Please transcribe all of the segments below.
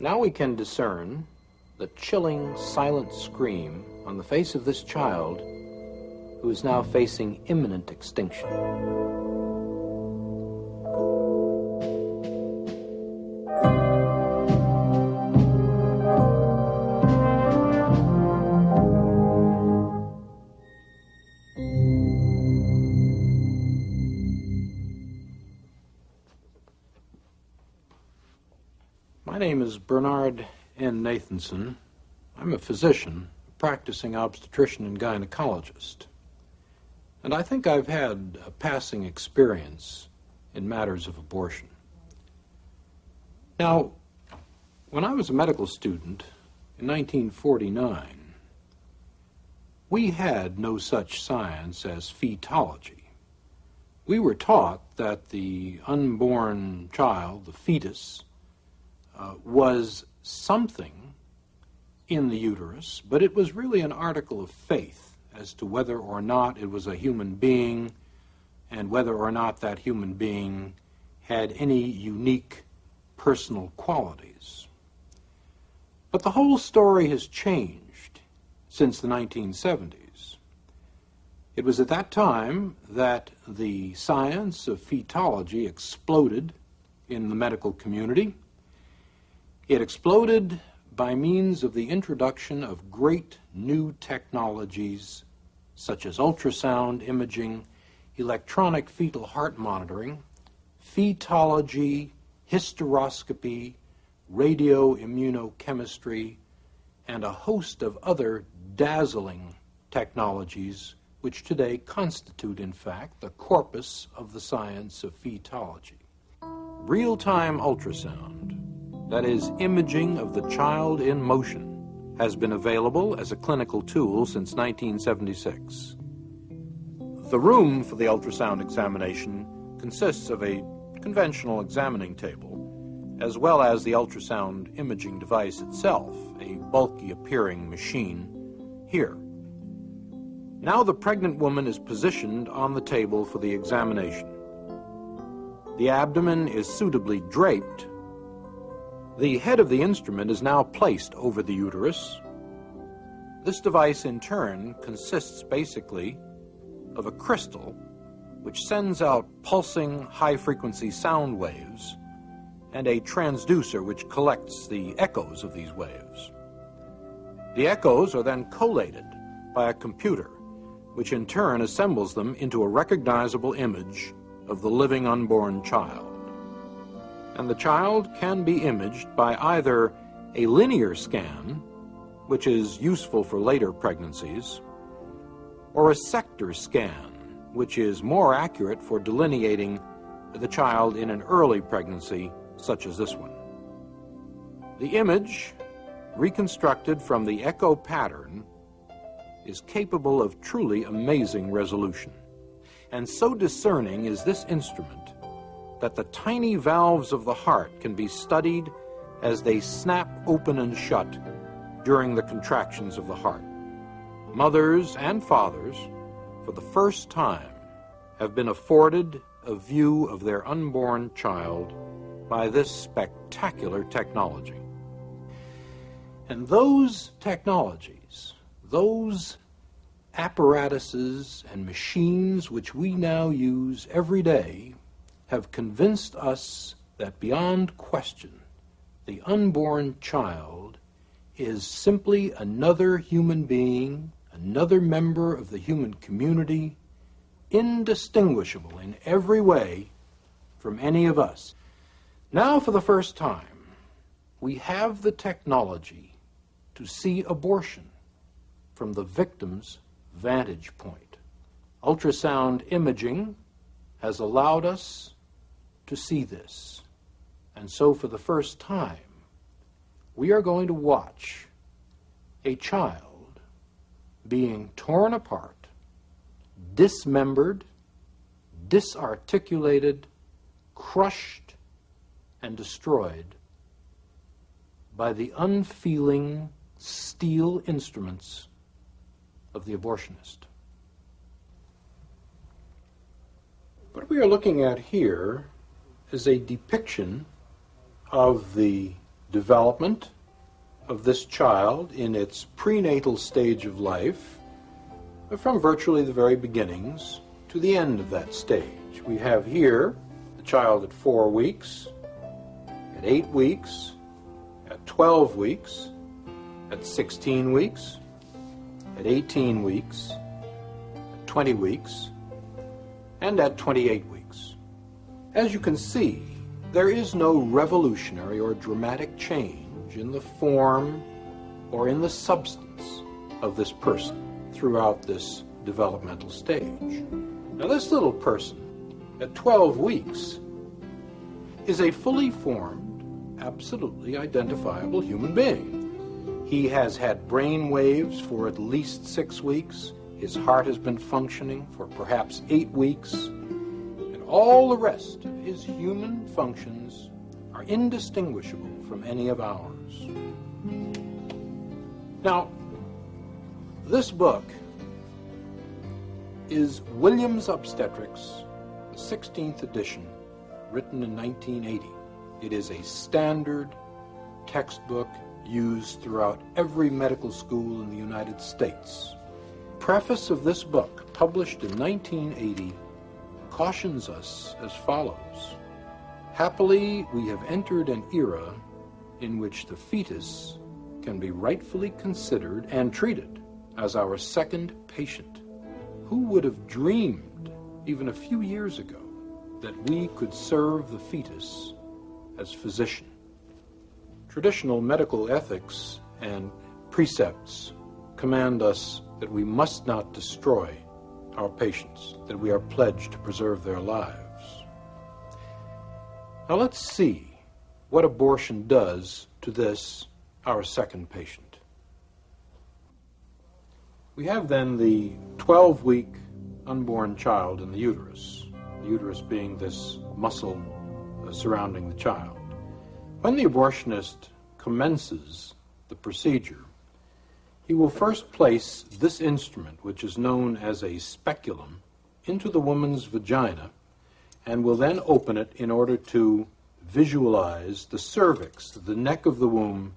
Now we can discern the chilling, silent scream on the face of this child who is now facing imminent extinction. My name is Bernard Nathanson. I'm a physician, a practicing obstetrician and gynecologist. And I think I've had a passing experience in matters of abortion. Now, when I was a medical student in 1949, we had no such science as fetology. We were taught that the unborn child, the fetus, was something in the uterus, but it was really an article of faith as to whether or not it was a human being and whether or not that human being had any unique personal qualities. But the whole story has changed since the 1970s. It was at that time that the science of fetology exploded in the medical community. It exploded by means of the introduction of great new technologies such as ultrasound imaging, electronic fetal heart monitoring, fetology, hysteroscopy, radioimmunochemistry, and a host of other dazzling technologies which today constitute, in fact, the corpus of the science of fetology. Real-time ultrasound, that is, imaging of the child in motion, has been available as a clinical tool since 1976. The room for the ultrasound examination consists of a conventional examining table, as well as the ultrasound imaging device itself, a bulky appearing machine here. Now the pregnant woman is positioned on the table for the examination. The abdomen is suitably draped. The head of the instrument is now placed over the uterus. This device, in turn, consists basically of a crystal which sends out pulsing high-frequency sound waves and a transducer which collects the echoes of these waves. The echoes are then collated by a computer, which in turn assembles them into a recognizable image of the living unborn child. And the child can be imaged by either a linear scan, which is useful for later pregnancies, or a sector scan, which is more accurate for delineating the child in an early pregnancy, such as this one. The image, reconstructed from the echo pattern, is capable of truly amazing resolution. And so discerning is this instrument that the tiny valves of the heart can be studied as they snap open and shut during the contractions of the heart. Mothers and fathers, for the first time, have been afforded a view of their unborn child by this spectacular technology. And those technologies, those apparatuses and machines which we now use every day, have convinced us that beyond question, the unborn child is simply another human being, another member of the human community, indistinguishable in every way from any of us. Now, for the first time, we have the technology to see abortion from the victim's vantage point. Ultrasound imaging has allowed us to see this. And so for the first time, we are going to watch a child being torn apart, dismembered, disarticulated, crushed, and destroyed by the unfeeling steel instruments of the abortionist. What we are looking at here is a depiction of the development of this child in its prenatal stage of life, from virtually the very beginnings to the end of that stage. We have here the child at 4 weeks, at 8 weeks, at 12 weeks, at 16 weeks, at 18 weeks, at 20 weeks, and at 28 weeks. As you can see, there is no revolutionary or dramatic change in the form or in the substance of this person throughout this developmental stage. Now, this little person at 12 weeks is a fully formed, absolutely identifiable human being. He has had brain waves for at least 6 weeks. His heart has been functioning for perhaps 8 weeks. And all the rest of his human functions are indistinguishable from any of ours. Now, this book is Williams Obstetrics, the 16th edition, written in 1980. It is a standard textbook used throughout every medical school in the United States. Preface of this book, published in 1980, cautions us as follows. Happily, we have entered an era in which the fetus can be rightfully considered and treated as our second patient. Who would have dreamed, even a few years ago, that we could serve the fetus as physician? Traditional medical ethics and precepts command us that we must not destroy our patients, that we are pledged to preserve their lives. Now let's see what abortion does to this, our second patient. We have then the 12-week unborn child in the uterus being this muscle surrounding the child. When the abortionist commences the procedure, he will first place this instrument, which is known as a speculum, into the woman's vagina and will then open it in order to visualize the cervix, the neck of the womb,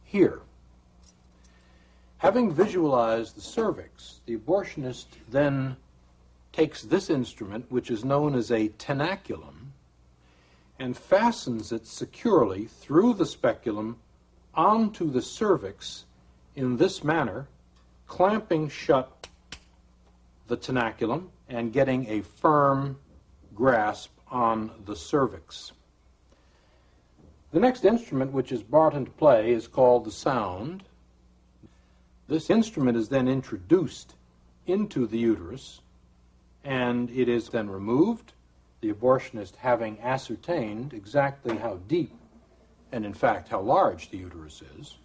here. Having visualized the cervix, the abortionist then takes this instrument, which is known as a tenaculum, and fastens it securely through the speculum onto the cervix in this manner, clamping shut the tenaculum and getting a firm grasp on the cervix. The next instrument which is brought into play is called the sound. This instrument is then introduced into the uterus, and it is then removed, the abortionist having ascertained exactly how deep and, in fact, how large the uterus is.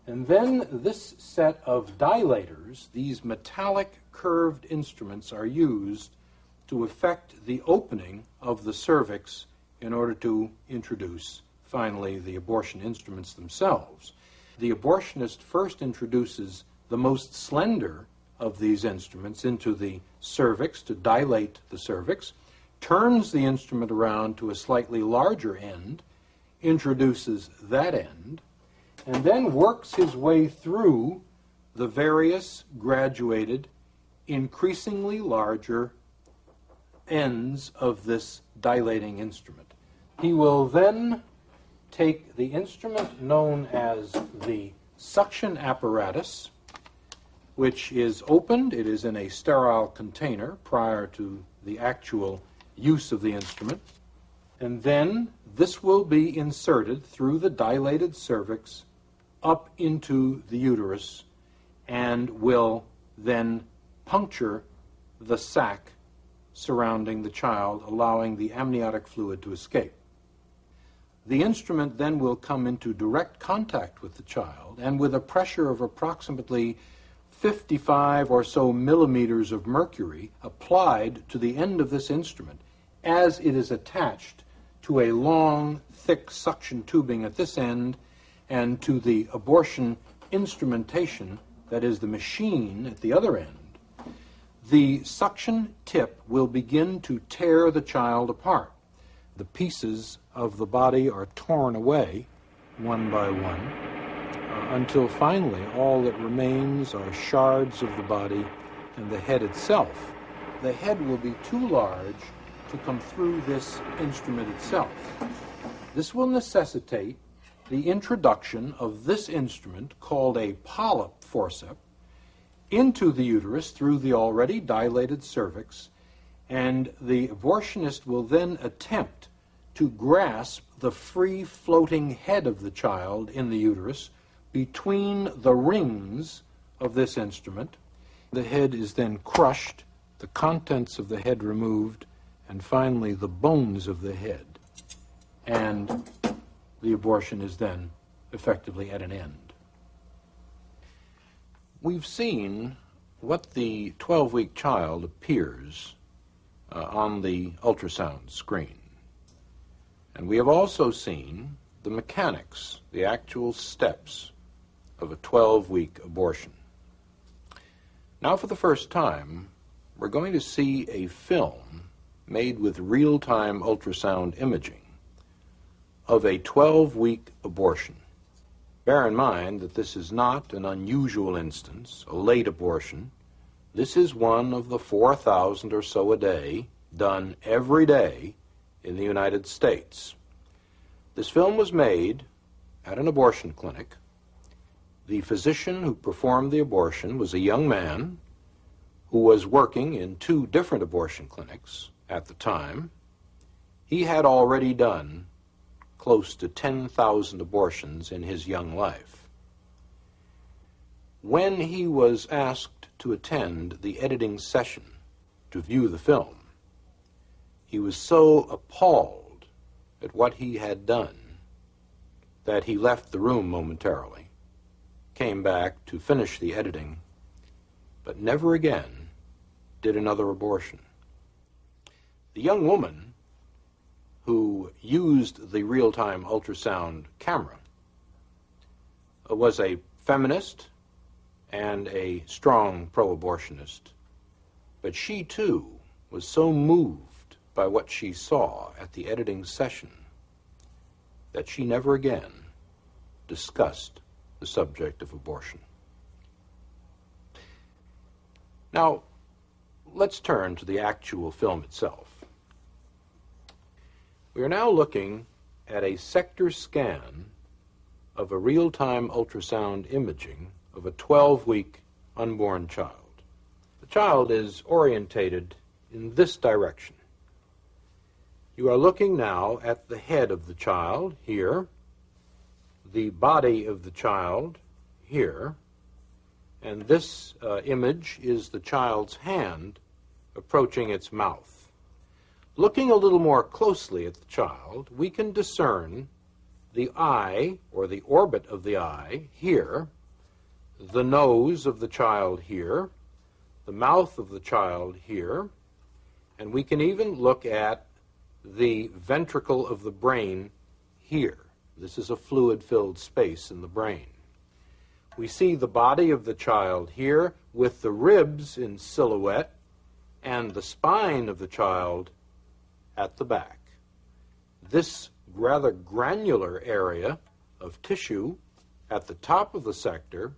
And then this set of dilators, these metallic curved instruments, are used to effect the opening of the cervix in order to introduce, finally, the abortion instruments themselves. The abortionist first introduces the most slender of these instruments into the cervix to dilate the cervix, turns the instrument around to a slightly larger end, introduces that end, and then works his way through the various graduated, increasingly larger ends of this dilating instrument. He will then take the instrument known as the suction apparatus, which is opened. It is in a sterile container prior to the actual use of the instrument. And then this will be inserted through the dilated cervix up into the uterus and will then puncture the sac surrounding the child, allowing the amniotic fluid to escape. The instrument then will come into direct contact with the child, and with a pressure of approximately 55 or so millimeters of mercury applied to the end of this instrument as it is attached to a long, thick suction tubing at this end and to the abortion instrumentation, that is the machine at the other end. The suction tip will begin to tear the child apart. The pieces of the body are torn away, one by one, until finally all that remains are shards of the body and the head itself. The head will be too large to come through this instrument itself. This will necessitate the introduction of this instrument, called a polyp forceps, into the uterus through the already dilated cervix, and the abortionist will then attempt to grasp the free-floating head of the child in the uterus between the rings of this instrument. The head is then crushed, the contents of the head removed, and finally the bones of the head. And the abortion is then effectively at an end. We've seen what the 12-week child appears on the ultrasound screen. And we have also seen the mechanics, the actual steps of a 12-week abortion. Now, for the first time, we're going to see a film made with real-time ultrasound imaging of a 12-week abortion. Bear in mind that this is not an unusual instance, a late abortion. This is one of the 4,000 or so a day done every day in the United States. This film was made at an abortion clinic. The physician who performed the abortion was a young man who was working in 2 different abortion clinics at the time. He had already done close to 10,000 abortions in his young life. When he was asked to attend the editing session to view the film, he was so appalled at what he had done that he left the room momentarily, came back to finish the editing, but never again did another abortion. The young woman who used the real-time ultrasound camera was a feminist and a strong pro-abortionist, but she too was so moved by what she saw at the editing session that she never again discussed the subject of abortion. Now, let's turn to the actual film itself. We are now looking at a sector scan of a real-time ultrasound imaging of a 12-week unborn child. The child is orientated in this direction. You are looking now at the head of the child here, the body of the child here, and this image is the child's hand approaching its mouth. Looking a little more closely at the child, we can discern the eye, or the orbit of the eye, here, the nose of the child here, the mouth of the child here, and we can even look at the ventricle of the brain here. This is a fluid-filled space in the brain. We see the body of the child here with the ribs in silhouette and the spine of the child at the back. This rather granular area of tissue at the top of the sector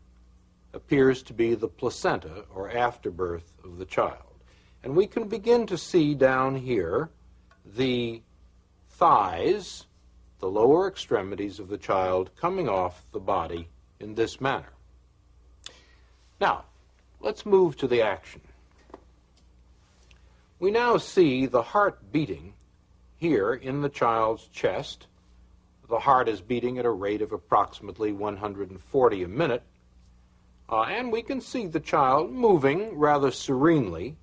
appears to be the placenta, or afterbirth, of the child. And we can begin to see down here the thighs, the lower extremities of the child coming off the body in this manner. Now, let's move to the action. We now see the heart beating here in the child's chest. The heart is beating at a rate of approximately 140 a minute, and we can see the child moving rather serenely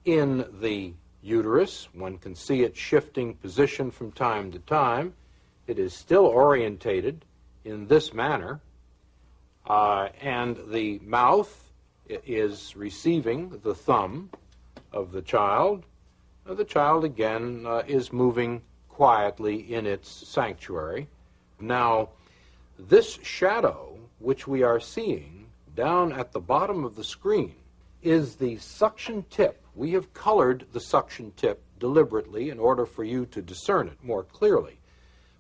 in the uterus. One can see it shifting position from time to time. It is still orientated in this manner, and the mouth is receiving the thumb of the child. The child again is moving quietly in its sanctuary. Now, this shadow which we are seeing down at the bottom of the screen is the suction tip. We have colored the suction tip deliberately in order for you to discern it more clearly.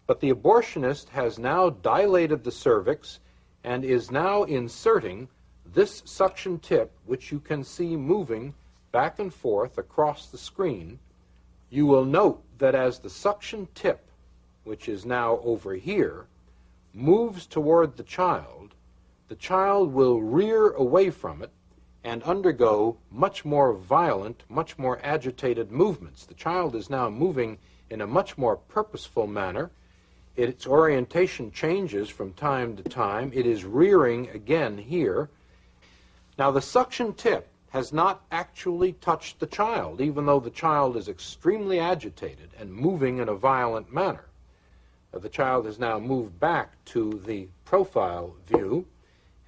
But the abortionist has now dilated the cervix and is now inserting this suction tip, which you can see moving back and forth across the screen. You will note that as the suction tip, which is now over here, moves toward the child will rear away from it and undergo much more violent, much more agitated movements. The child is now moving in a much more purposeful manner. Its orientation changes from time to time. It is rearing again here. Now, the suction tip has not actually touched the child, even though the child is extremely agitated and moving in a violent manner. The child has now moved back to the profile view,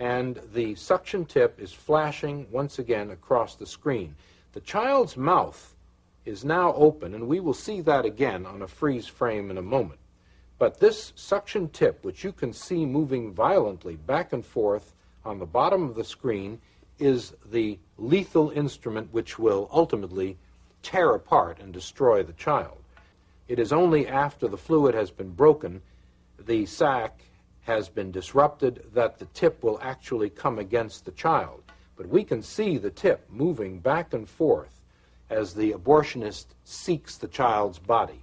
and the suction tip is flashing once again across the screen. The child's mouth is now open, and we will see that again on a freeze frame in a moment. But this suction tip, which you can see moving violently back and forth on the bottom of the screen, is the lethal instrument which will ultimately tear apart and destroy the child. It is only after the fluid has been broken, the sac has been disrupted, that the tip will actually come against the child. But we can see the tip moving back and forth as the abortionist seeks the child's body.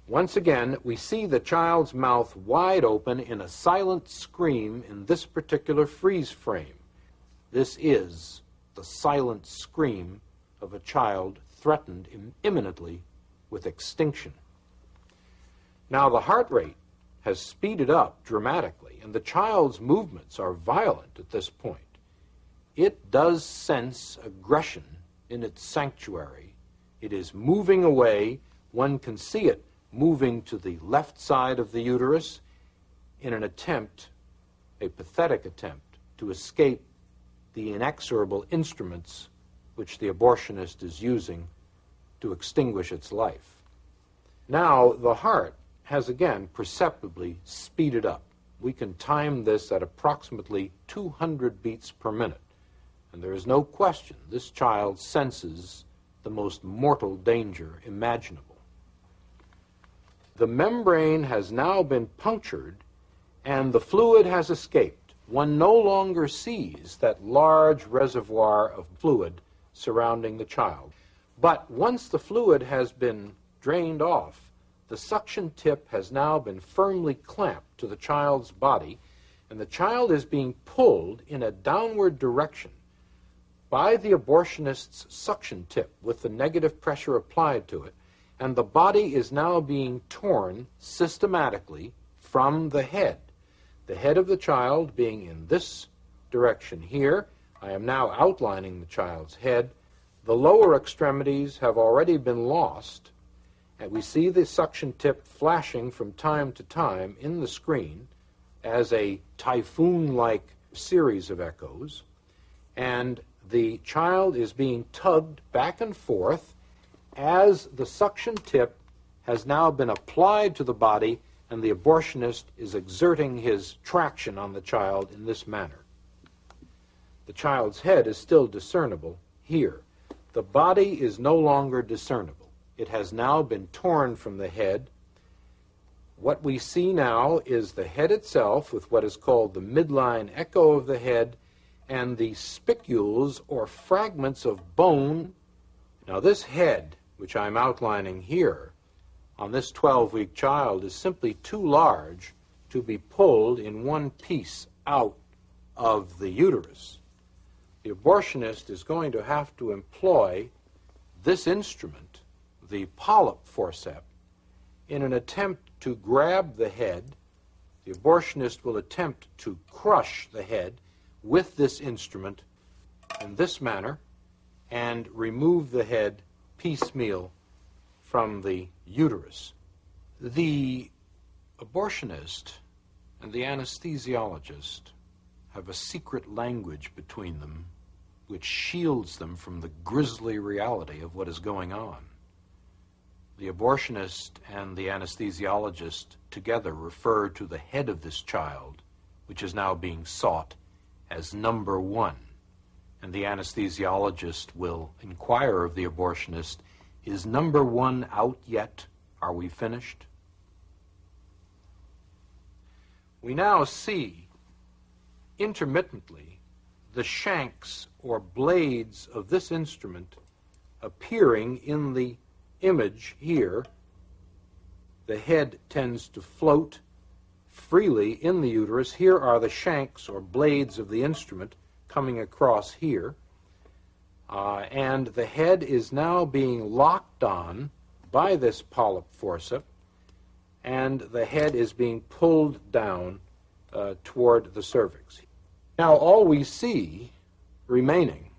Once again, we see the child's mouth wide open in a silent scream in this particular freeze frame. This is the silent scream of a child threatened imminently with extinction. Now, the heart rate has speeded up dramatically, and the child's movements are violent at this point. It does sense aggression in its sanctuary. It is moving away. One can see it moving to the left side of the uterus in an attempt, a pathetic attempt, to escape the inexorable instruments which the abortionist is using to extinguish its life. Now, the heart has again perceptibly speeded up. We can time this at approximately 200 beats per minute. And there is no question this child senses the most mortal danger imaginable. The membrane has now been punctured and the fluid has escaped. One no longer sees that large reservoir of fluid surrounding the child. But once the fluid has been drained off, the suction tip has now been firmly clamped to the child's body, and the child is being pulled in a downward direction by the abortionist's suction tip with the negative pressure applied to it, and the body is now being torn systematically from the head. The head of the child being in this direction here. I am now outlining the child's head. The lower extremities have already been lost, and we see the suction tip flashing from time to time in the screen as a typhoon-like series of echoes, and the child is being tugged back and forth as the suction tip has now been applied to the body, and the abortionist is exerting his traction on the child in this manner. The child's head is still discernible here. The body is no longer discernible. It has now been torn from the head. What we see now is the head itself with what is called the midline echo of the head and the spicules or fragments of bone. Now this head, which I'm outlining here, on this 12-week child is simply too large to be pulled in one piece out of the uterus. The abortionist is going to have to employ this instrument, the polyp forceps, in an attempt to grab the head. The abortionist will attempt to crush the head with this instrument in this manner and remove the head piecemeal from the uterus. The abortionist and the anesthesiologist have a secret language between them which shields them from the grisly reality of what is going on. The abortionist and the anesthesiologist together refer to the head of this child, which is now being sought, as number one. And the anesthesiologist will inquire of the abortionist, "Is number one out yet? Are we finished?" we now see intermittently the shanks or blades of this instrument appearing in the image here. The head tends to float freely in the uterus. Here are the shanks or blades of the instrument coming across here. And the head is now being locked on by this polyp forceps, and the head is being pulled down toward the cervix. Now all we see remaining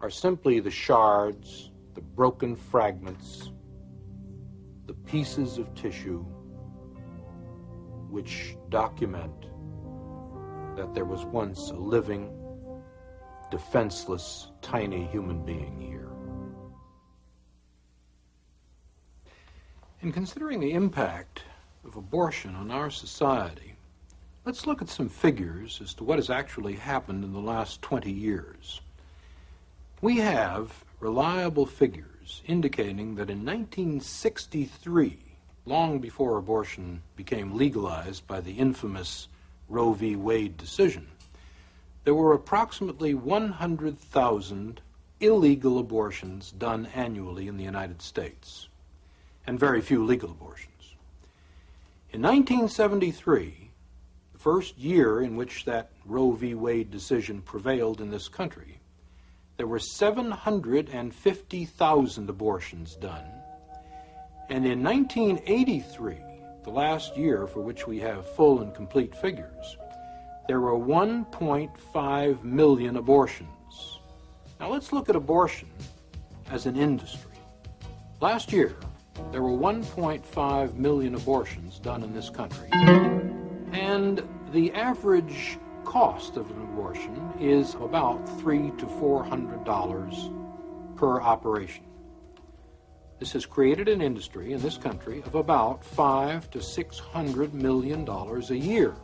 are simply the shards, the broken fragments, the pieces of tissue which document that there was once a living, defenseless, tiny human being here. In considering the impact of abortion on our society, let's look at some figures as to what has actually happened in the last 20 years. We have reliable figures indicating that in 1963, long before abortion became legalized by the infamous Roe v. Wade decision, there were approximately 100,000 illegal abortions done annually in the United States, and very few legal abortions. In 1973, the first year in which that Roe v. Wade decision prevailed in this country, there were 750,000 abortions done. And in 1983, the last year for which we have full and complete figures, there were 1.5 million abortions. Now let's look at abortion as an industry. Last year, there were 1.5 million abortions done in this country. And the average cost of an abortion is about $300 to $400 per operation. This has created an industry in this country of about $500 to $600 million a year,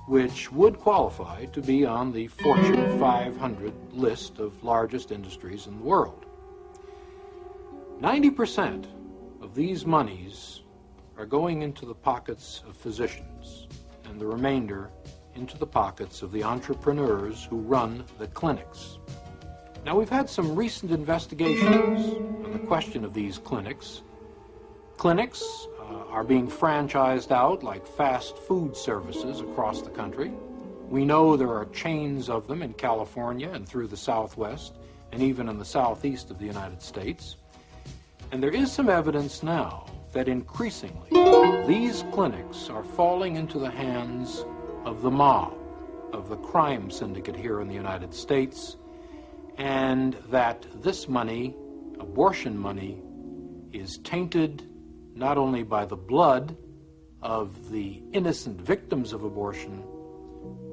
which would qualify to be on the Fortune 500 list of largest industries in the world. 90% of these monies are going into the pockets of physicians, and the remainder into the pockets of the entrepreneurs who run the clinics. Now, we've had some recent investigations on the question of these clinics. Clinics are being franchised out like fast food services across the country. We know there are chains of them in California and through the Southwest and even in the Southeast of the United States. And there is some evidence now that increasingly these clinics are falling into the hands of the mob, of the crime syndicate here in the United States, and that this money, abortion money, is tainted not only by the blood of the innocent victims of abortion,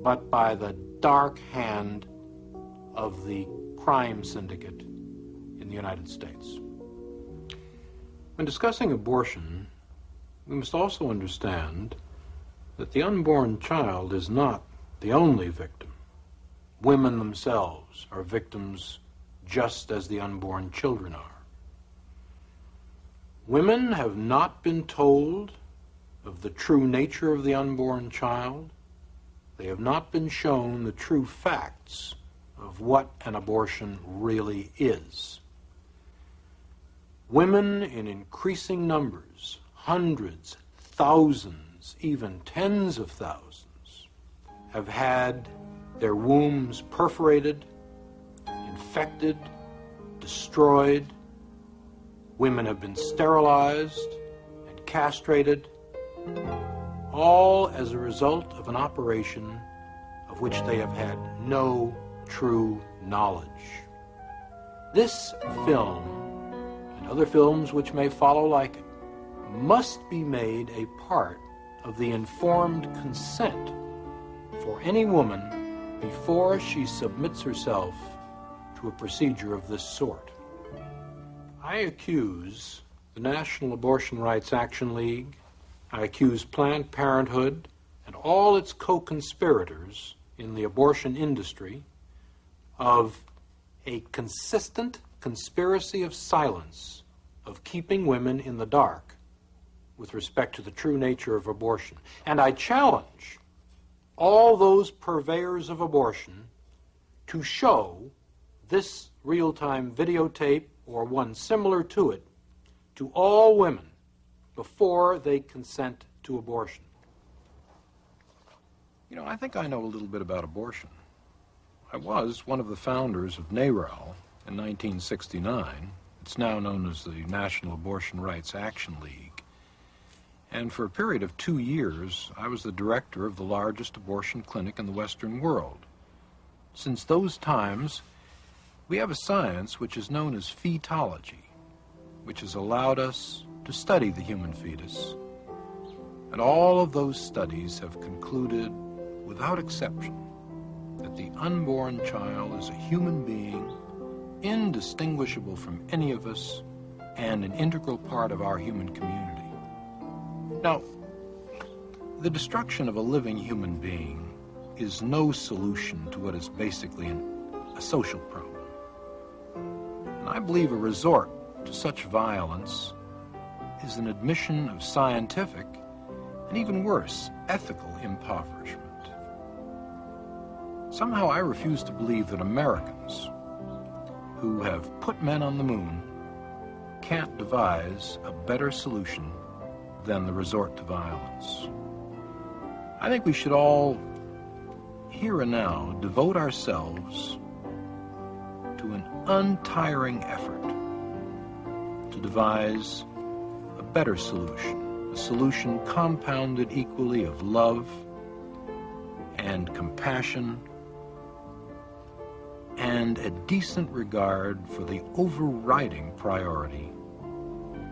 but by the dark hand of the crime syndicate in the United States. When discussing abortion, we must also understand that the unborn child is not the only victim. Women themselves are victims just as the unborn children are. Women have not been told of the true nature of the unborn child. They have not been shown the true facts of what an abortion really is. Women in increasing numbers, hundreds, thousands, even tens of thousands, have had their wombs perforated, infected, destroyed. Women have been sterilized and castrated, all as a result of an operation of which they have had no true knowledge. This film, and other films which may follow like it, must be made a part of the informed consent for any woman before she submits herself to a procedure of this sort. I accuse the National Abortion Rights Action League, I accuse Planned Parenthood and all its co-conspirators in the abortion industry of a consistent conspiracy of silence, of keeping women in the dark with respect to the true nature of abortion. And I challenge all those purveyors of abortion to show this real-time videotape or one similar to it to all women before they consent to abortion. You know, I think I know a little bit about abortion. I was one of the founders of NARAL in 1969. It's now known as the National Abortion Rights Action League. And for a period of 2 years, I was the director of the largest abortion clinic in the Western world. Since those times, we have a science which is known as fetology, which has allowed us to study the human fetus. And all of those studies have concluded, without exception, that the unborn child is a human being, indistinguishable from any of us, and an integral part of our human community. Now, the destruction of a living human being is no solution to what is basically a social problem. And I believe a resort to such violence is an admission of scientific, and even worse, ethical impoverishment. Somehow I refuse to believe that Americans, who have put men on the moon, can't devise a better solution than the resort to violence. I think we should all, here and now, devote ourselves to an untiring effort to devise a better solution, a solution compounded equally of love and compassion and a decent regard for the overriding priority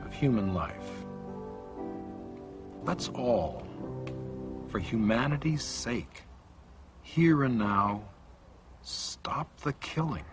of human life. Let's all, for humanity's sake, here and now, stop the killing.